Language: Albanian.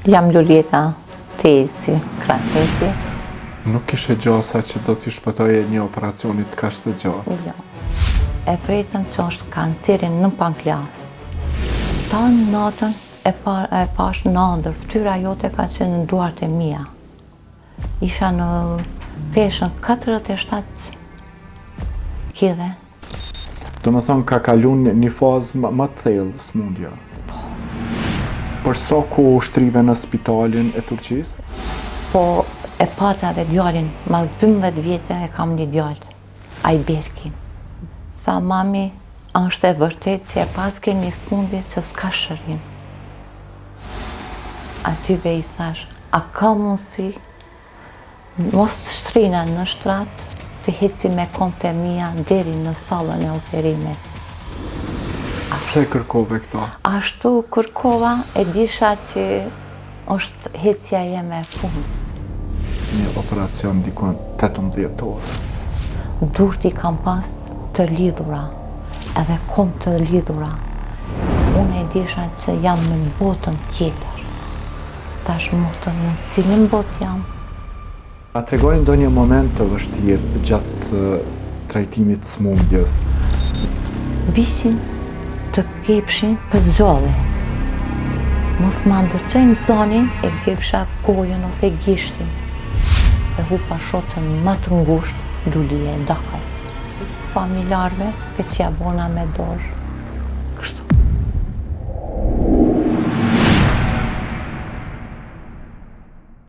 Jam Luljeta Tezi Krasniqi. Nuk ishe gjasa që do t'i shpëtoje një operacionit kaq të gjatë? Jo. E pretën që është kancerin në pankreas. Tanë natën e pash në ndër, ftyra jote ka qenë në duart e mia. Isha në peshën 47 kg. Do më thonë ka kalun një fazë më të thellë smundja. Për sa kohë shtrive në spitalin e Turqisë? Po e pata dhe djalin, mas 12 vjetë e kam një djallë, Ajberkin. Tha mami, është e vërtet që e paske një smundje që s'ka shërin. Atyve i thash, a ka mundësi, mos të shtrina në shtrat, të heci me konte mia deri në sallën e operimit. Pse kërkove këta? Ashtu kërkova, e disha që është hecja jeme e fundit. Një operacion dikon 18 orë. Durt i kam pas të lidhura, edhe kom të lidhura. Unë e disha që jam në botën tjetër. Tash motën në cilin bot jam. A tregojnë do një moment të vështirë gjatë trajtimit smundjes? Vishin të kepshin për zgjodhe. Mos ma ndërqejnë zonin e kepsha kojën ose gishtin. E hupa shoqën më të ngusht, Lulije Dakaj. Familjarve, që ja bona me dorë.